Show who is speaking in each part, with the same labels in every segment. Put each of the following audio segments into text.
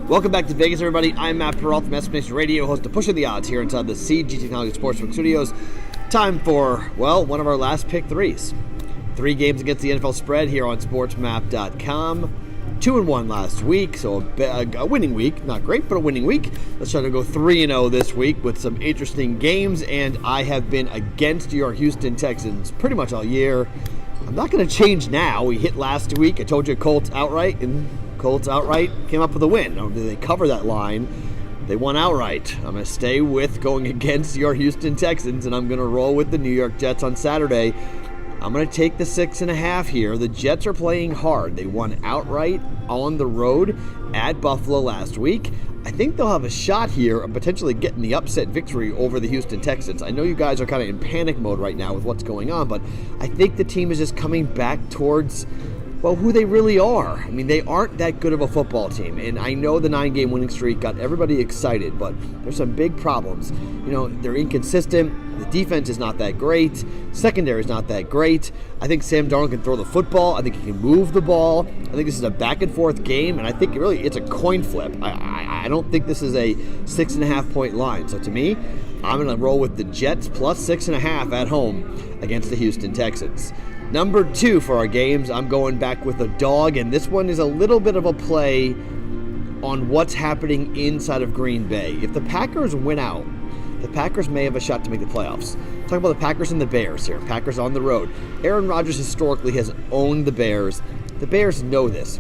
Speaker 1: Welcome back to Vegas, everybody. I'm Matt Perrault from Nation Radio, host of Pushing the Odds here inside the CG Technology Sportsbook Studios. Time for, well, one of our last pick threes. 3 games against the NFL spread here on SportsMap.com. 2-1 last week, so a winning week. Not great, but a winning week. Let's try to go 3-0 this week with some interesting games, and I have been against your Houston Texans pretty much all year. I'm not going to change now. We hit last week. I told you Colts outright, and Colts outright came up with a win. Now, did they cover that line? They won outright. I'm going to stay with going against your Houston Texans, and I'm going to roll with the New York Jets on Saturday. I'm going to take the 6.5 here. The Jets are playing hard. They won outright on the road at Buffalo last week. I think they'll have a shot here of potentially getting the upset victory over the Houston Texans. I know you guys are kind of in panic mode right now with what's going on, but I think the team is just coming back towards, well, who they really are. I mean, they aren't that good of a football team, and I know the 9-game winning streak got everybody excited, but there's some big problems. You know, they're inconsistent. The defense is not that great. Secondary is not that great. I think Sam Darnold can throw the football. I think he can move the ball. I think this is a back-and-forth game, and I think it's a coin flip. I don't think this is a 6.5-point line. So to me, I'm going to roll with the Jets plus 6.5 at home against the Houston Texans. Number 2 for our games, I'm going back with a dog, and this one is a little bit of a play on what's happening inside of Green Bay. If the Packers win out, the Packers may have a shot to make the playoffs. Talk about the Packers and the Bears here. Packers on the road. Aaron Rodgers historically has owned the Bears. The Bears know this.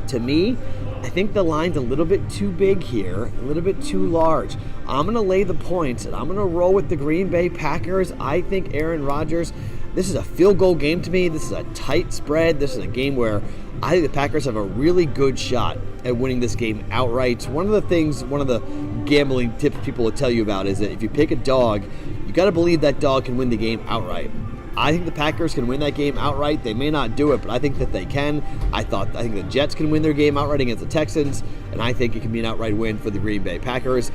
Speaker 1: To me, I think the line's a little bit too big here, a little bit too large. I'm going to lay the points, and I'm going to roll with the Green Bay Packers. I think Aaron Rodgers, this is a field goal game to me. This is a tight spread. This is a game where I think the Packers have a really good shot at winning this game outright. One of the gambling tips people will tell you about is that if you pick a dog, you got to believe that dog can win the game outright. I think the Packers can win that game outright. They may not do it, but I think that they can. I think the Jets can win their game outright against the Texans, and I think it can be an outright win for the Green Bay Packers.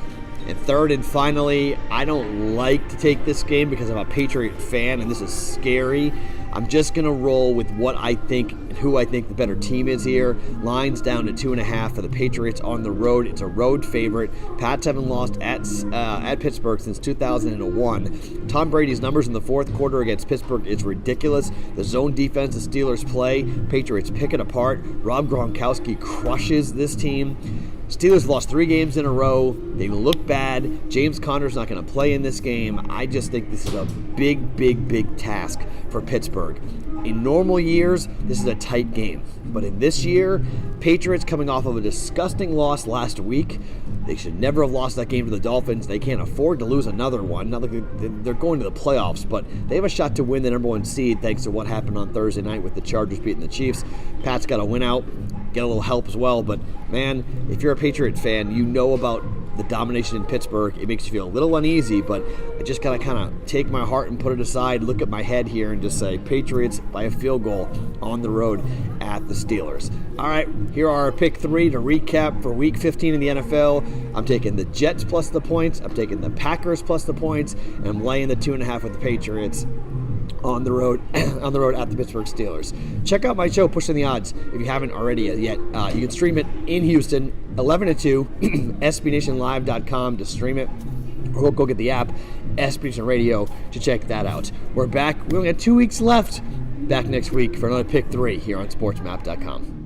Speaker 1: And third and finally, I don't like to take this game because I'm a Patriot fan, and this is scary. I'm just going to roll with what I think and who I think the better team is here. Line's down to 2.5 for the Patriots on the road. It's a road favorite. Pats haven't lost at Pittsburgh since 2001. Tom Brady's numbers in the fourth quarter against Pittsburgh is ridiculous. The zone defense the Steelers play, Patriots pick it apart. Rob Gronkowski crushes this team. Steelers lost 3 games in a row. They look bad. James Conner's not going to play in this game. I just think this is a big task for Pittsburgh. In normal years, this is a tight game. But in this year, Patriots coming off of a disgusting loss last week. They should never have lost that game to the Dolphins. They can't afford to lose another one. Not like they're going to the playoffs, but they have a shot to win the number 1 seed thanks to what happened on Thursday night with the Chargers beating the Chiefs. Pat's got to win out, get a little help as well. But, man, if you're a Patriot fan, you know about the domination in Pittsburgh. It makes you feel a little uneasy, but I just got to kind of take my heart and put it aside, look at my head here, and just say Patriots by a field goal on the road at the Steelers. All right, here are our pick 3 to recap for Week 15 in the NFL. I'm taking the Jets plus the points. I'm taking the Packers plus the points, and I'm laying the 2.5 with the Patriots on the road at the Pittsburgh Steelers. Check out my show, Pushing the Odds, if you haven't already yet. You can stream it in Houston, 11 to 2, SBNationLive.com to stream it. Or go get the app, SB Nation Radio, to check that out. We're back. We only got 2 weeks left. Back next week for another Pick 3 here on SportsMap.com.